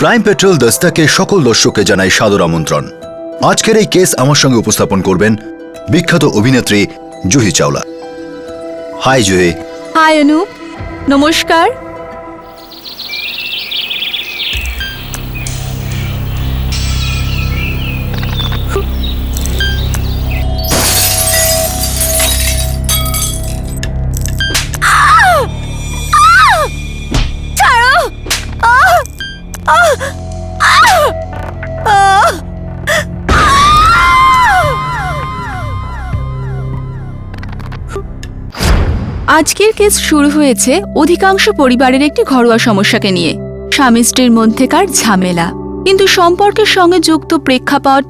Crime petrol দস্তাকে সকল দর্শককে জানাই সাদর আমন্ত্রণ। আজকের এই কেস আমার সঙ্গে উপস্থাপন করবেন বিখ্যাত অভিনেত্রী জুহি চাওলা। হাই জুহি। হাই অনুপ, নমস্কার। আজকের কেস শুরু হয়েছে অধিকাংশ পরিবারের একটি ঘরোয়া সমস্যাকে নিয়ে, স্বামী স্ত্রীর মধ্যেকার ঝামেলা। কিন্তু সম্পর্কের সঙ্গে যুক্ত প্রেক্ষাপট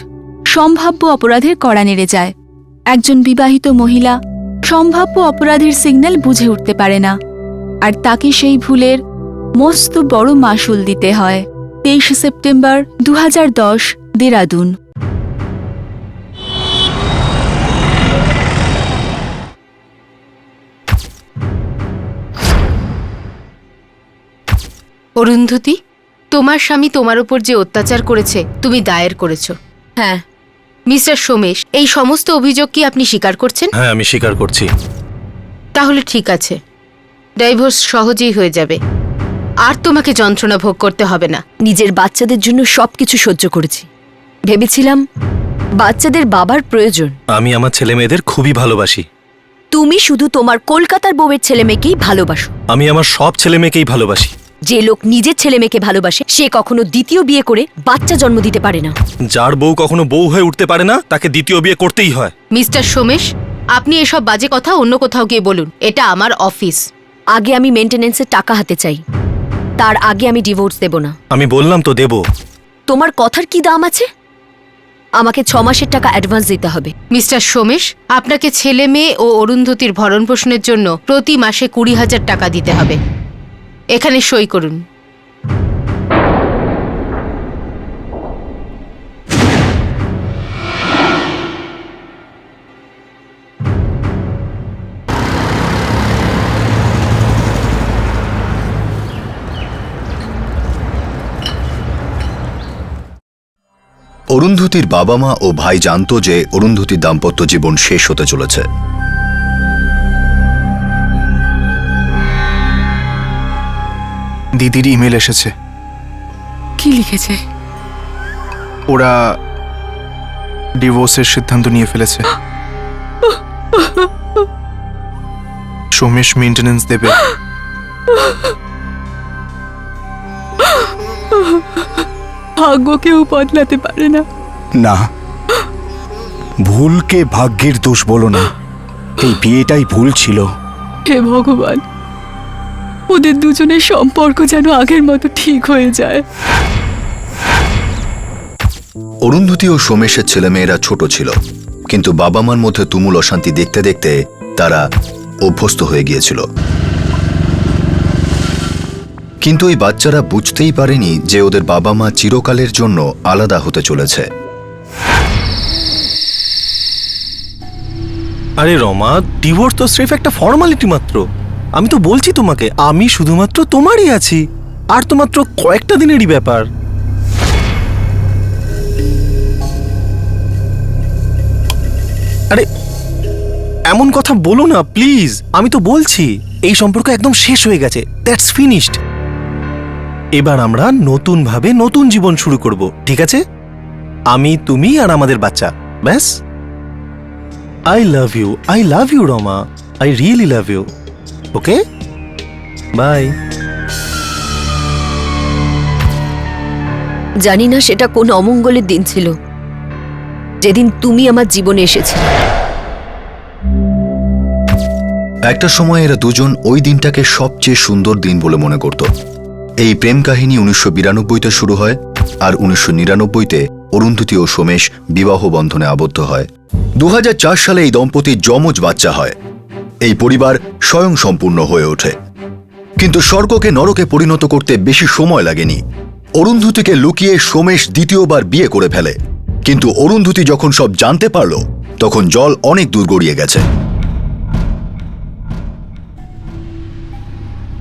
সম্ভাব্য অপরাধের কড়া নেড়ে যায়। একজন বিবাহিত মহিলা সম্ভাব্য অপরাধের সিগন্যাল বুঝে উঠতে পারে না, আর তাকে সেই ভুলের মস্ত বড় মাসুল দিতে হয়। 23 সেপ্টেম্বর 2010, দেরাদুন। অরুন্ধতী, তোমার স্বামী তোমার উপর যে অত্যাচার করেছে তুমি দায়ের করেছ। হ্যাঁ। মিস্টার সোমেশ, এই সমস্ত অভিযোগ কি আপনি স্বীকার করছেন? হ্যাঁ, আমি স্বীকার করছি। তাহলে ঠিক আছে, ডাইভোর্স সহজেই হয়ে যাবে, আর তোমাকে যন্ত্রণা ভোগ করতে হবে না। নিজের বাচ্চাদের জন্য সবকিছু সহ্য করেছি, ভেবেছিলাম বাচ্চাদের বাবার প্রয়োজন। আমি আমার ছেলে মেয়েদের খুবই ভালোবাসি। তুমি শুধু তোমার কলকাতার বউয়ের ছেলে মেয়েকেই ভালোবাসো। আমি আমার সব ছেলে মেয়েকেই ভালোবাসি। যে লোক নিজের ছেলে মেয়েকে ভালোবাসে সে কখনো দ্বিতীয় বিয়ে করে বাচ্চা জন্ম দিতে পারে না। যার বউ কখনো বউ হয়ে উঠতে পারে না তাকে দ্বিতীয় বিয়ে করতেই হয়। মিস্টার সোমেশ, আপনি এসব বাজে কথা অন্য কোথাও গিয়ে বলুন, এটা আমার অফিস। আগে আমি মেইনটেনেন্সের টাকা হাতে চাই, তার আগে আমি ডিভোর্স দেব না। আমি বললাম তো দেব। তোমার কথার কি দাম আছে? আমাকে 6 মাসের টাকা অ্যাডভান্স দিতে হবে। মিস্টার সোমেশ, আপনাকে ছেলে মেয়ে ও অরুন্ধতীর ভরণ পোষণের জন্য প্রতি মাসে 20,000 টাকা দিতে হবে। এখানে সই করুন। অরুন্ধতীর বাবা মা ও ভাই জানতো যে অরুন্ধতীর দাম্পত্য জীবন শেষ হতে চলেছে। দিদির ইমেল এসেছে। কি লিখেছে? ওরা ডিভোর্সের সিদ্ধান্ত নিয়ে ফেলেছে। সোমেশ মেইনটেনেন্স দেবে। ভাগ্য কেউ বদলাতে পারে না। না, ভুলকে ভাগ্যের দোষ বলো না। এই বিয়েটাই ভুল ছিল। হে ভগবান, ওদের দুজনের সম্পর্ক যেন আগের মতো ঠিক হয়ে যায়। অরুন্ধতী ও সোমেশের ছেলেমেয়েরা ছোট ছিল, কিন্তু বাবা মার মধ্যে তুমুল অশান্তি দেখতে দেখতে তারা অভ্যস্ত হয়ে গিয়েছিল। কিন্তু এই বাচ্চারা বুঝতেই পারেনি যে ওদের বাবা মা চিরকালের জন্য আলাদা হতে চলেছে। আরে রমা, ডিভোর্স তো স্রেফ একটা ফর্মালিটি মাত্র। আমি তো বলছি তোমাকে, আমি শুধুমাত্র তোমারই আছি, আর তো মাত্র কয়েকটা দিনেরই ব্যাপার। আরে এমন কথা বলো না প্লিজ। আমি তো বলছি এই সম্পর্ক একদম শেষ হয়ে গেছে, দ্যাটস ফিনিশড। এবার আমরা নতুন ভাবে নতুন জীবন শুরু করব, ঠিক আছে? আমি, তুমি আর আমাদের বাচ্চা, ব্যাস। I love you Roma, I really love you. Okay? Bye. জানি না সেটা কোন অমঙ্গলের দিন ছিল যেদিন তুমি আমার জীবনে এসেছিলে। একটা সময় এরা দুজন ওই দিনটাকে সবচেয়ে সুন্দর দিন বলে মনে করত। এই প্রেম কাহিনী 1992-তে শুরু হয়, আর 1999-তে অরুন্ধতী ও সোমেশ বিবাহ বন্ধনে আবদ্ধ হয়। 2004 সালে এই দম্পতির যমজ বাচ্চা হয়। এই পরিবার স্বয়ং সম্পূর্ণ হয়ে ওঠে। কিন্তু স্বর্গকে নরকে পরিণত করতে বেশি সময় লাগেনি। অরুন্ধতীকে লুকিয়ে সোমেশ দ্বিতীয়বার বিয়ে করে ফেলে, কিন্তু অরুন্ধতী যখন সব জানতে পারল তখন জল অনেক দূর গড়িয়ে গেছে।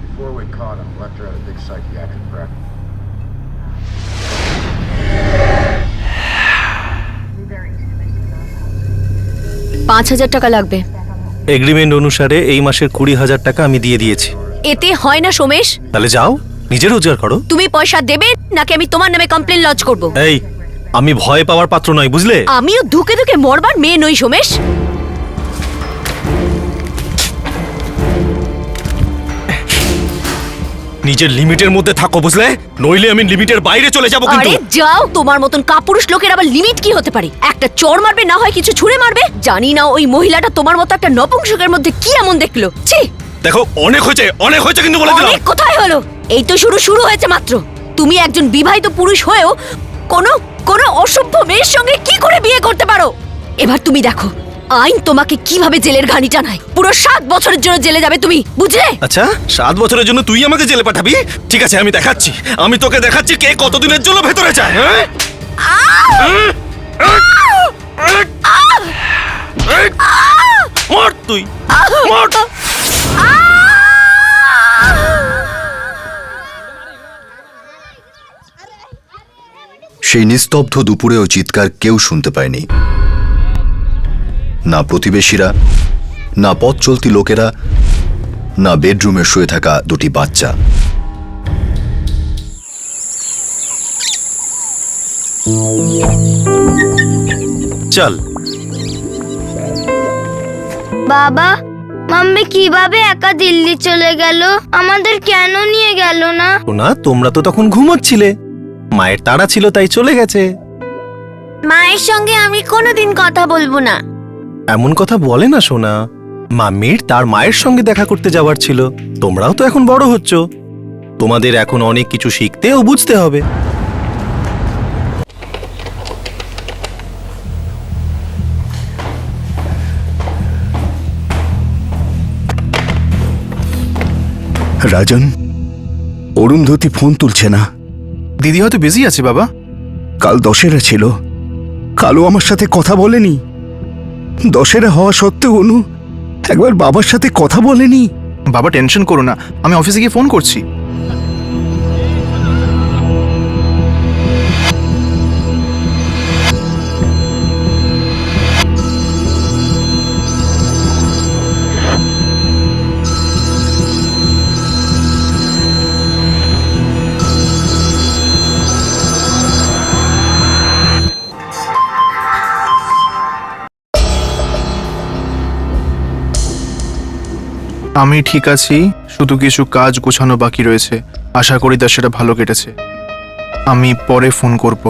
Before we caught him, left her at a big psychiatric practice. 5,000 টাকা লাগবে। এগ্রিমেন্ট অনুসারে এই মাসের 20,000 টাকা আমি দিয়ে দিয়েছি। এতে হয় না সোমেশ। তাহলে যাও, নিজে রোজগার করো। তুমি পয়সা দেবে নাকি আমি তোমার নামে কমপ্লেন লজ করব? এই, আমি ভয় পাওয়ার পাত্র নয়, বুঝলে? আমিও ধুকে ধুকে মরবার মেয়ে নই সোমেশ। নিজের লিমিটের মধ্যে থাকো, বুঝলে? নইলে আমি লিমিটের বাইরে চলে যাবো কিন্তু। আরে যাও, তোমার মতন কাপুরুষ লোকের আবার লিমিট কি হতে পারে? একটা চড় মারবে, না হয় কিছু ছুঁড়ে মারবে। জানি না ওই মহিলাটা তোমার মতো একটা নপুংসকের মধ্যে কি এমন দেখলো। ছি, দেখো, অনেক হয়েছে কিন্তু বলে দিলাম। অনেক কোথায় হলো? এই তো শুরু হয়েছে মাত্র। তুমি একজন বিবাহিত পুরুষ হয়েও কোনো অসভ্য মেয়ের সঙ্গে কি করে বিয়ে করতে পারো? এবার তুমি দেখো আইন তোমাকে কিভাবে জেলের ঘানি টানায়। পুরো 7 বছরের জন্য জেলে যাবে তুমি, বুঝলে? আচ্ছা, 7 বছরের জন্য তুই আমাকে জেলে পাঠাবি? ঠিক আছে, আমি তোকে দেখাচ্ছি কে কতদিনের জন্য ভেতরে যায়। মর তুই, মর। সেই নিস্তব্ধ দুপুরেও চিৎকার কেউ শুনতে পায়নি। না প্রতিবেশীরা, না পথ চলতি লোকেরা, না বেডরুমে শুয়ে থাকা দুটি বাচ্চা। চল। বাবা, মাম্মি কিভাবে একা দিল্লি চলে গেল? আমাদের কেন নিয়ে গেল না? না, তোমরা তো তখন ঘুমোচ্ছিলে, মায়ের তাড়া ছিল তাই চলে গেছে। মায়ের সঙ্গে আমি কোনোদিন কথা বলবো না। এমন কথা বলে না সোনা, মাম্মির তার মায়ের সঙ্গে দেখা করতে যাওয়ার ছিল। তোমরাও তো এখন বড় হচ্ছ, তোমাদের এখন অনেক কিছু শিখতে ও বুঝতে হবে। রাজন, অরুন্ধতী ফোন তুলছে না। দিদি হয়তো বিজি আছে বাবা। কাল দশেরা ছিল, কালও আমার সাথে কথা বলেনি। দশেরা হওয়া সত্ত্বেও অনু একবার বাবার সাথে কথা বলেনি। বাবা টেনশন করো না, আমি অফিসে গিয়ে ফোন করছি। আমি ঠিক আছি, শুধু কিছু কাজ গোছানো বাকি রয়েছে। আশা করি তা সেটা ভালো কেটেছে। আমি পরে ফোন করব।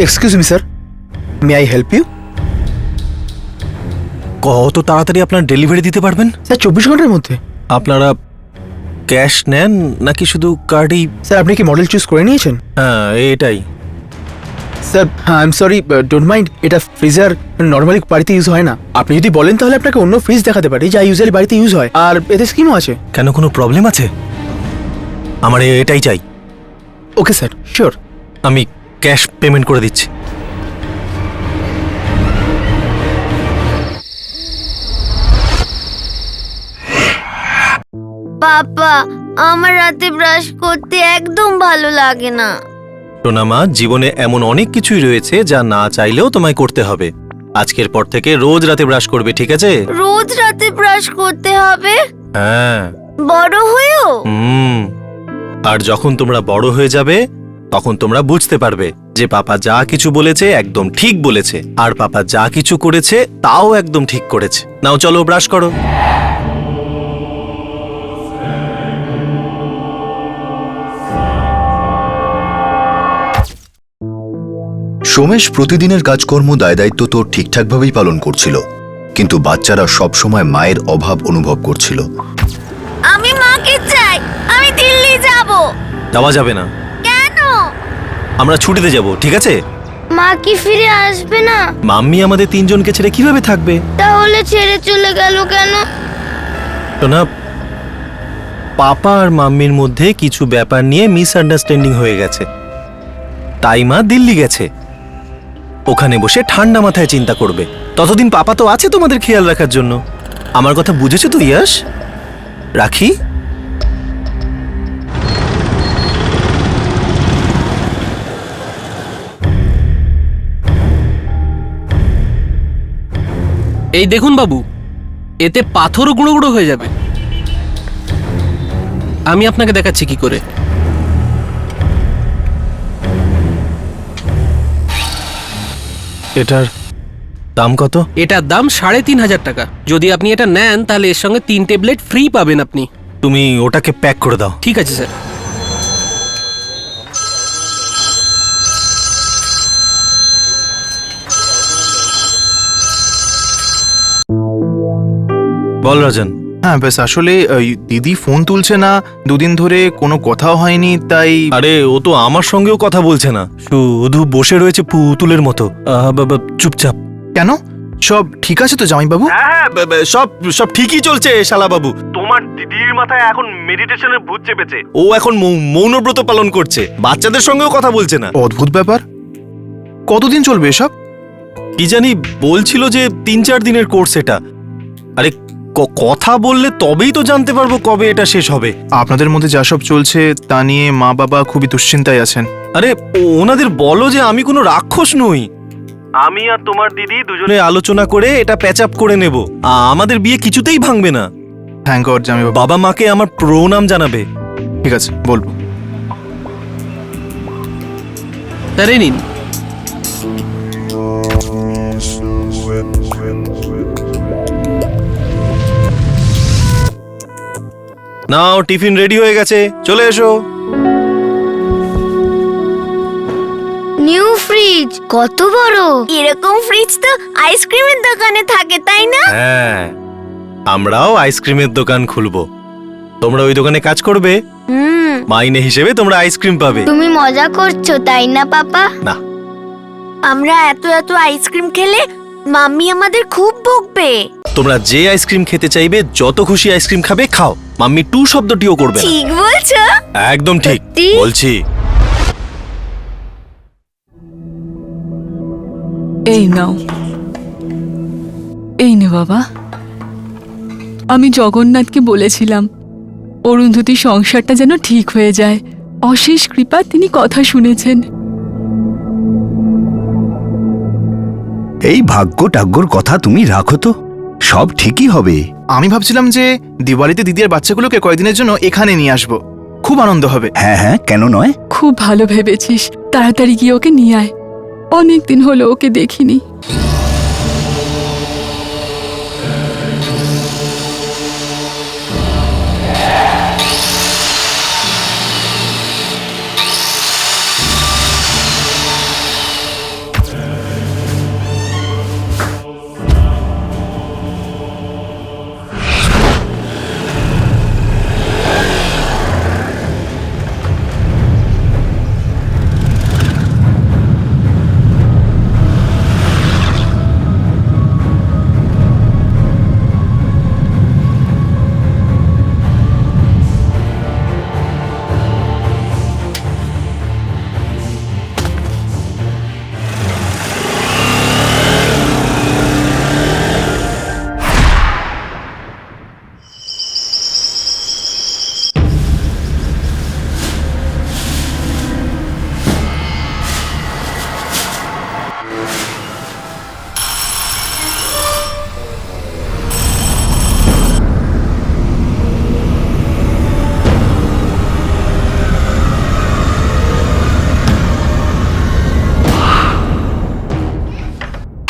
Excuse me sir, may I help you? কত তাড়াতাড়ি আপনার ডেলিভারি দিতে পারবেন? স্যার 24 ঘন্টার মধ্যে। আপনারা ক্যাশ নেন নাকি শুধু কার্ডই? স্যার আপনি কি মডেল চুজ করে নিয়েছেন? হ্যাঁ, এটাই। Sir I am sorry, don't mind, এটা ফ্রিজার নর্মালি বাড়িতে ইউজ হয় না। আপনি যদি বলেন তাহলে আপনাকে অন্য ফ্রিজ দেখাতে পারি যা ইউজুয়ালি বাড়িতে ইউজ হয়, আর এতে স্কিমও আছে। কেন, কোনো প্রবলেম আছে? আমার এটাই চাই। Okay sir, sure. আমি ক্যাশ পেমেন্ট করে দিচ্ছি। পাপা, আমার রাতে ব্রাশ করতে একদম ভালো লাগে না। সোনামা, জীবনে এমন অনেক কিছুই রয়েছে যা না চাইলেও তোমায় করতে হবে। আজকের পর থেকে রোজ রাতে ব্রাশ করবে, ঠিক আছে? রোজ রাতে ব্রাশ করতে হবে? হ্যাঁ। বড় হয়েও? আর যখন তোমরা বড় হয়ে যাবে তখন তোমরা বুঝতে পারবে যে পাপা যা কিছু বলেছে একদম ঠিক বলেছে, আর পাপা যা কিছু করেছে তাও একদম ঠিক করেছে। নাও চলো ব্রাশ করো। সোমেশ প্রতিদিনের কাজকর্ম দায়দায়িত্ব তো ঠিকঠাকভাবেই পালন করছিল, কিন্তু বাচ্চারা সবসময় মায়ের অভাব অনুভব করছিল। আমি মাকে চাই, আমি দিল্লি যাব। যাওয়া যাবে না। কেন? আমরা ছুটিতে যাব, ঠিক আছে? মা কি ফিরে আসবে না? মাম্মি আমাদের 3 জনকে ছেড়ে কিভাবে থাকবে? তাহলে ছেড়ে চলে গেল কেন? শোনা, পাপা আর মাম্মির মধ্যে কিছু ব্যাপার নিয়ে মিসআন্ডারস্ট্যান্ডিং হয়ে গেছে, তাই মা দিল্লি গেছে। ওখানে বসে ঠান্ডা মাথায় চিন্তা করবে। ততদিন পাপা তো আছে তোমাদের খেয়াল রাখার জন্য। আমার কথা বুঝেছো তো ইয়াশ? রাখি? এই দেখুন বাবু, এতে পাথরও গুঁড়ো গুঁড়ো হয়ে যাবে। আমি আপনাকে দেখাচ্ছি কি করে। এটার দাম কত? এটার দাম 3,500 টাকা। যদি আপনি এটা নেন তাহলে এর সঙ্গে 3 ট্যাবলেট ফ্রি পাবেন আপনি। তুমি ওটাকে প্যাক করে দাও। ঠিক আছে স্যার। বল রাজন। হ্যাঁ ব্যাস, আসলে দিদি ফোন তুলছে না, দুদিন ধরে কোনো কথাও হয়নি, তাই আরে ও তো আমার সঙ্গেও কথা বলছে না, শুধু বসে রয়েছে পুতুলের মতো চুপচাপ। কেন? সব ঠিক আছে তো জামাইবাবু? হ্যাঁ সব সব ঠিকই চলছে শালা বাবু। তোমার দিদির মাথায় এখন মেডিটেশনের ভূত চেপেছে। ও এখন মৌনব্রত পালন করছে, বাচ্চাদের সঙ্গেও কথা বলছে না। অদ্ভুত ব্যাপার। কতদিন চলবে এসব? কি জানি, বলছিল যে 3-4 দিনের কোর্স এটা। আরে কথা বললে তবেই তো জানতে পারবো কবে এটা শেষ হবে। আপনাদের মধ্যে যা সব চলছে তা নিয়ে মা বাবা খুবই দুশ্চিন্তায় আছেন। আরে ওনাদের বলো যে আমি কোনো রাক্ষস নই। আমি আর তোমার দিদি দুজনে আলোচনা করে এটা প্যাচ আপ করে নেব। আমাদের বিয়ে কিছুতেই ভাঙবে না। থ্যাংক গড জামাইবাবু। বাবা মাকে আমার প্রণাম জানাবে। ঠিক আছে, বলবো। স্যার এই নিন। নাও, টিফিন রেডি হয়ে গেছে, চলে এসো। নিউ ফ্রিজ কত বড়! এরকম ফ্রিজ তো আইসক্রিমের দোকানে থাকে, তাই না? হ্যাঁ, আমরাও আইসক্রিমের দোকান খুলবো। তোমরা ওই দোকানে কাজ করবে, মাইনে হিসেবে তোমরা আইসক্রিম পাবে। তুমি মজা করছো তাই না পাপা? না, আমরা এত এত আইসক্রিম খেলে মাম্মি আমাদের খুব বকবে। তোমরা যে আইসক্রিম খেতে চাইবে, যত খুশি আইসক্রিম খাবে, খাও। মাম্মি টু শব্দটিও করবে না। ঠিক বলছো। একদম ঠিক সত্যি? বলছি। এই নাও, এই নে বাবা। আমি জগন্নাথকে বলেছিলাম অরুন্ধতির সংসারটা যেন ঠিক হয়ে যায়। অশেষ কৃপা, তিনি কথা শুনেছেন। এই ভাগ্য টাগ্যর কথা তুমি রাখো তো, সব ঠিকই হবে। আমি ভাবছিলাম যে দিওয়ালিতে দিদি আর বাচ্চাগুলোকে কয়েকদিনের জন্য এখানে নিয়ে আসবো, খুব আনন্দ হবে। হ্যাঁ হ্যাঁ, কেন নয়। খুব ভালো ভেবেছিস। তাড়াতাড়ি গিয়ে ওকে নিয়ে আয়, অনেকদিন হলো ওকে দেখিনি।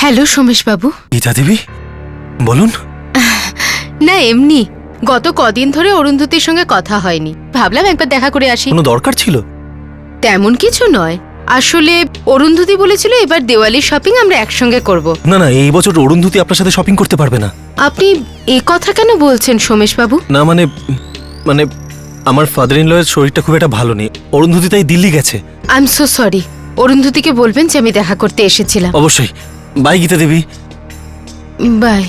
হ্যালো সোমেশবাবু। গীতা দেবী, বলুন। না এমনি, গত কদিন ধরে অরুন্ধতির সঙ্গে কথা হয়নি, ভাবলাম একবার দেখা করে আসি। কোনো দরকার ছিল? তেমন কিছু নয়, আসলে অরুন্ধতি বলেছিল এবার দেওয়ালির শপিং আমরা একসঙ্গে করব। না না, এই বছর অরুন্ধতি আপনার সাথে শপিং করতে পারবে না। আপনি এ কথা কেন বলছেন সোমেশবাবু? না মানে মানে আমার ফাদার ইন লয়ের শরীরটা খুব একটা ভালো নেই, অরুন্ধতি তাই দিল্লি গেছে। I am so sorry. অরুন্ধতিকে বলবেন যে আমি দেখা করতে এসেছিলাম। অবশ্যই। বাই গীতা দেবী। বাই।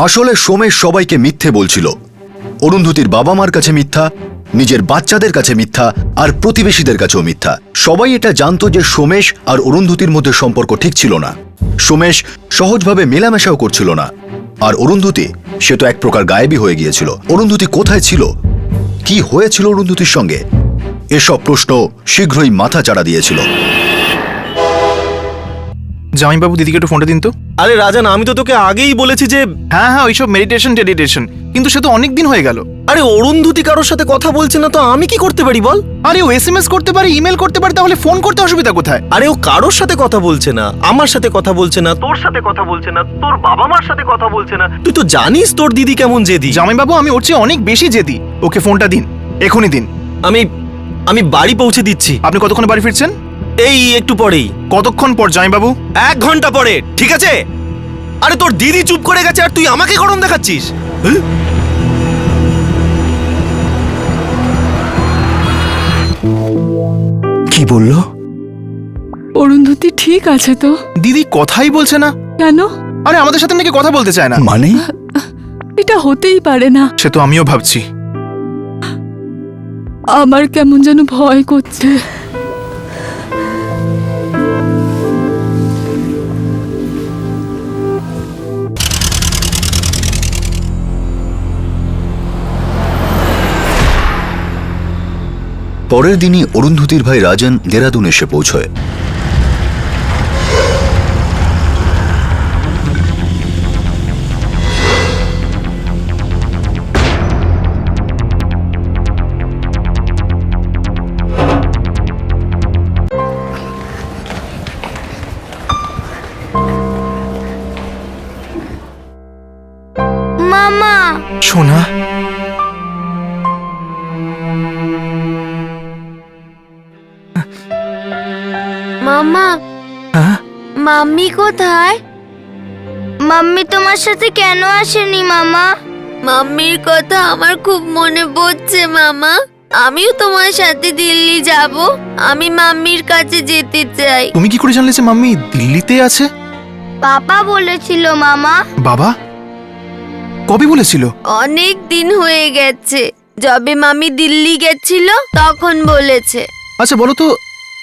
আসলে সোমেশ সবাইকে মিথ্যে বলছিল। অরুন্ধতির বাবা মার কাছে মিথ্যা, নিজের বাচ্চাদের কাছে মিথ্যা আর প্রতিবেশীদের কাছেও মিথ্যা। সবাই এটা জানতো যে সোমেশ আর অরুন্ধতির মধ্যে সম্পর্ক ঠিক ছিল না। সোমেশ সহজভাবে মেলামেশাও করছিল না, আর অরুন্ধতি সে তো এক প্রকার গায়েবী হয়ে গিয়েছিল। অরুন্ধতি কোথায় ছিল, কি হয়েছিল অরুন্ধতির সঙ্গে, এসব প্রশ্ন শীঘ্রই মাথা চাড়া দিয়েছিল। জামাইবাবু দিদিকে একটু ফোনটা দিন তো। আরে রাজান, আমি তো তোকে আগেই বলেছি যে হ্যাঁ ওইসব মেডিটেশন, কিন্তু সে তো অনেক দিন হয়ে গেল। আরে অরুন্ধতি কারোর সাথে কথা বলছে না তো আমি কি করতে পারি বল? আরে ও SMS করতে পারে, ইমেল করতে পারে, তাহলে ফোন করতে অসুবিধা কোথায়? আরে ও কারোর সাথে কথা বলছে না, আমার সাথে কথা বলছে না, তোর সাথে কথা বলছে না, তোর বাবা মার সাথে কথা বলছে না। তুই তো জানিস তোর দিদি কেমন জেদি। জামাইবাবু আমি ওর চেয়ে অনেক বেশি জেদি। ওকে ফোনটা দিন, এখনই দিন। আমি বাড়ি পৌঁছে দিচ্ছি। আপনি কতক্ষণে বাড়ি ফিরছেন? এই একটু পরেই। কতক্ষণ পর জামাইবাবু? 1 ঘন্টা পরে, ঠিক আছে? আরে তোর দিদি চুপ করে গেছে আর তুই আমাকে গরম দেখাচ্ছিস। কি বললো? অরুন্ধতি ঠিক আছে তো? দিদি কথাই বলছে না কেন? আরে আমাদের সাথে নাকি কথা বলতে চায় না। মানে এটা হতেই পারে না। সে তো আমিও ভাবছি। আমার কেমন যেন ভয় করছে। পরের দিনই অরুন্ধতির ভাই রাজন দেরাদুন এসে পৌঁছয়। মামা, সোনা, মামা, হ্যাঁ মাম্মি কোথায়? মাম্মি তোমার সাথে কেন আসেনি মামা? মাম্মির কথা আমার খুব মনে পড়ছে মামা। আমিও তোমার সাথে দিল্লি যাব। আমি মাম্মির কাছে যেতে চাই। তুমি কি করে জানলে যে মাম্মি দিল্লিতে আছে? পাপা বলেছিল মামা। বাবা কবে বলেছিল? অনেক দিন হয়ে গেছে, যবে মাম্মি দিল্লি গেছিল তখন বলেছে। আচ্ছা বলো তো,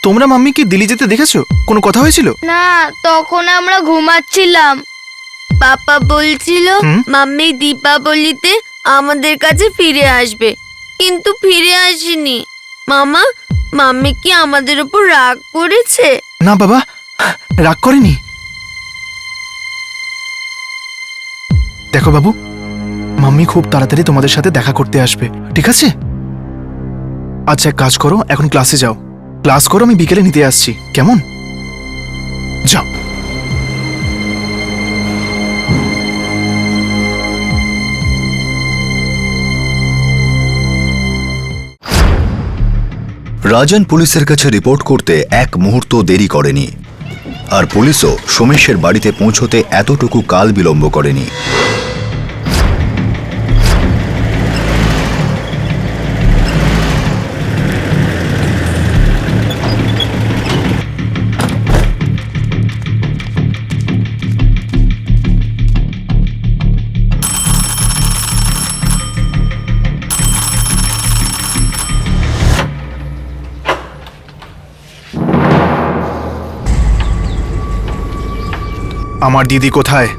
তোমরা মাম্মিকে দিল্লি যেতে দেখেছো? কোনো কথা হয়েছিল? না, তখন আমরা ঘুমাচ্ছিলাম। পাপা বলছিল মাম্মি দীপাবলিতে আমাদের কাছে ফিরে আসবে, কিন্তু ফিরে আসেনি। মামা, মাম্মি কি আমাদের উপর রাগ করেছে? না বাবা, রাগ করেনি। দেখো বাবু, মাম্মি খুব তাড়াতাড়ি তোমাদের সাথে দেখা করতে আসবে, ঠিক আছে? আচ্ছা এক কাজ করো, এখন ক্লাসে যাও। ক্লাস করো, আমি বিকেলে নিতে আসছি, কেমন? যাও। রাজন পুলিশের কাছে রিপোর্ট করতে এক মুহূর্ত দেরি করেনি, আর পুলিশও সোমেশের বাড়িতে পৌঁছতে এতটুকু কাল বিলম্ব করেনি। আমার দিদি কোথায়?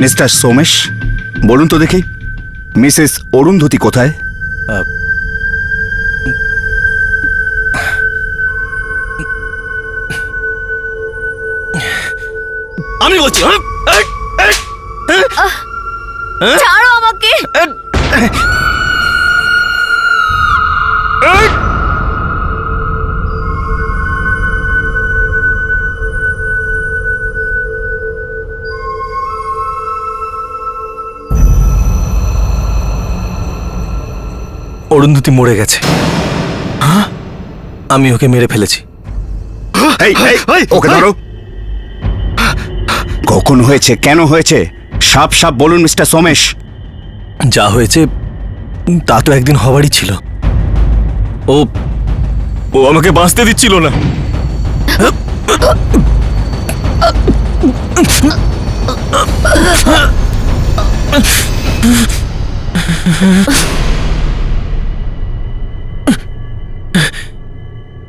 মিস্টার সোমেশ, বলুন তো দেখি, মিসেস অরুন্ধতি কোথায়? আমি বলছি। ছাড়ো আমাকে। অরুন্ধতি মরে গেছে। আমি ওকে মেরে ফেলেছি। ওকে ধরো। কখন হয়েছে, কেন হয়েছে সাপ সাপ বলুন মিস্টার সোমেশ। যা হয়েছে তা তো একদিন হওয়ারই ছিল। ও ও আমাকে বাঁচতে দিচ্ছিল না।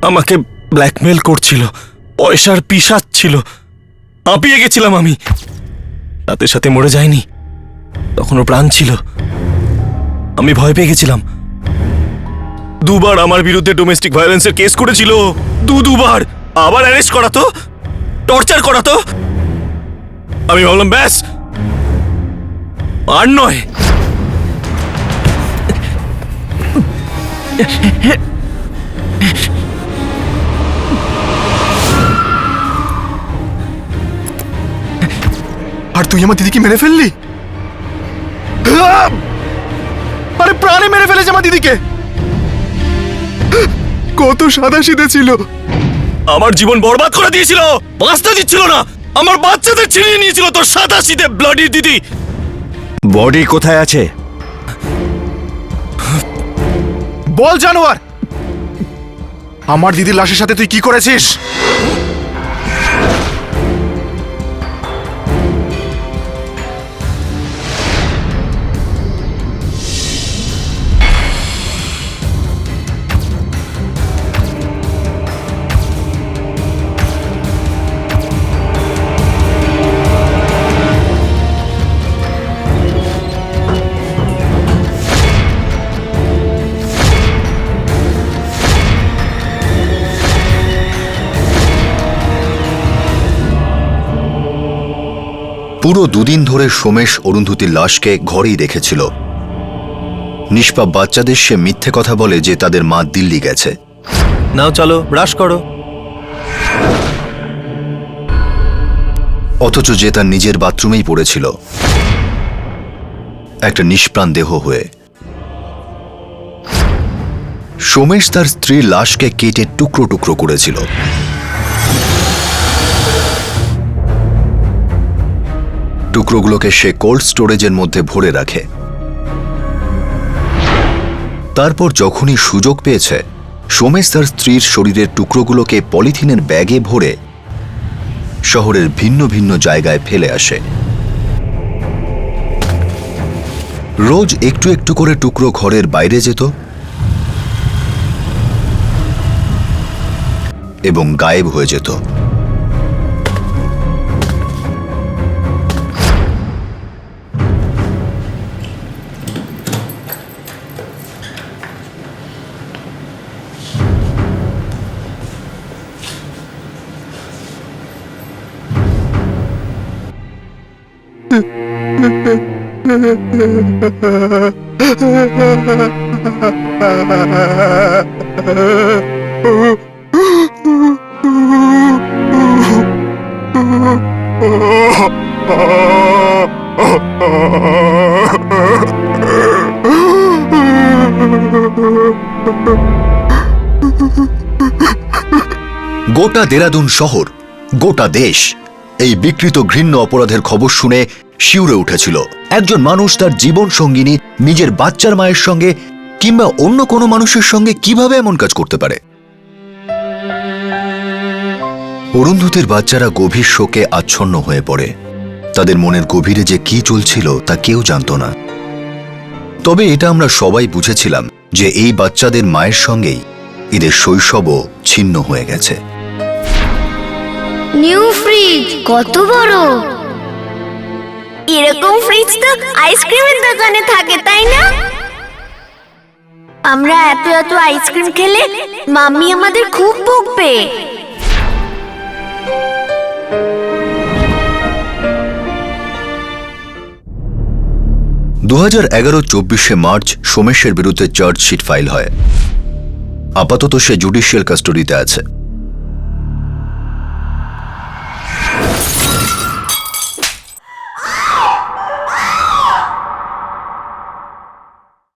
আমাকে ব্ল্যাকমেল করছিল, পয়সার পিশাচ ছিল। হাঁপিয়ে গেছিলাম আমি। রাতের সাথে মরে যায়নি, তখনও প্রাণ ছিল। আমি ভয় পেয়ে গেছিলাম। দুবার আমার বিরুদ্ধে ডোমেস্টিক ভায়োলেন্সের কেস করেছিল, দুবার। আবার অ্যারেস্ট করাতো, টর্চার করাতো। আমি ভাবলাম ব্যাস, আর নয়। আর তুই আমার দিদিকে মেরে ফেললি? আরে প্রাণে মেরে ফেলেছে আমার দিদিকে। কত সাদাসিধে ছিল। আমার জীবন বরবাদ করে দিয়েছিল, বাঁচতে দিচ্ছিল না। আমার বাচ্চাদের ছিনিয়ে নিয়েছিল তোর সাদাসিধে ব্লাডি দিদি। বডি কোথায় আছে? বল জানোয়ার, আমার দিদির লাশের সাথে তুই কি করেছিস? পুরো দুদিন ধরে সোমেশ অরুন্ধতির লাশকে ঘরেই রেখেছিল। নিষ্পাপ বাচ্চাদের সে মিথ্যে কথা বলে যে তাদের মা দিল্লি গেছে। নাও চলো ব্রাশ করো। অথচ যে তার নিজের বাথরুমেই পড়েছিল, একটা নিষ্প্রাণ দেহ হয়ে। সোমেশ তার স্ত্রীর লাশকে কেটে টুকরো টুকরো করেছিল। টুকরোগুলোকে সে কোল্ড স্টোরেজের মধ্যে ভরে রাখে। তারপর যখনই সুযোগ পেয়েছে, সোমেশ তার স্ত্রীর শরীরের টুকরোগুলোকে পলিথিনের ব্যাগে ভরে শহরের ভিন্ন ভিন্ন জায়গায় ফেলে আসে। রোজ একটু একটু করে টুকরো ঘরের বাইরে যেত এবং গায়েব হয়ে যেত। গোটা দেরাদুন শহর, গোটা দেশ এই বিকৃত ঘৃণ্য অপরাধের খবর শুনে শিউরে উঠেছিল। একজন মানুষ তার জীবন সঙ্গিনী নিজের বাচ্চার মায়ের সঙ্গে কিংবা অন্য কোনো মানুষের সঙ্গে কিভাবে এমন কাজ করতে পারে। অরুন্ধতির বাচ্চারা গভীর শোকে আচ্ছন্ন হয়ে পড়ে। তাদের মনের গভীরে যে কি চলছিল তা কেউ জানত না। তবে এটা আমরা সবাই বুঝেছিলাম যে এই বাচ্চাদের মায়ের সঙ্গেই এদের শৈশবও ছিন্ন হয়ে গেছে। নিউ ফ্রিজ কত বড়! এরকম ফ্রিজ তো আইসক্রিমের দোকানে থাকে, তাই না? আমরা এত এত আইসক্রিম খেলে মাম্মি আমাদের খুব বকবে। 2011-24 মার্চ সোমেশের বিরুদ্ধে চার্জশিট ফাইল হয়। আপাতত সে জুডিশিয়াল কাস্টডিতে আছে।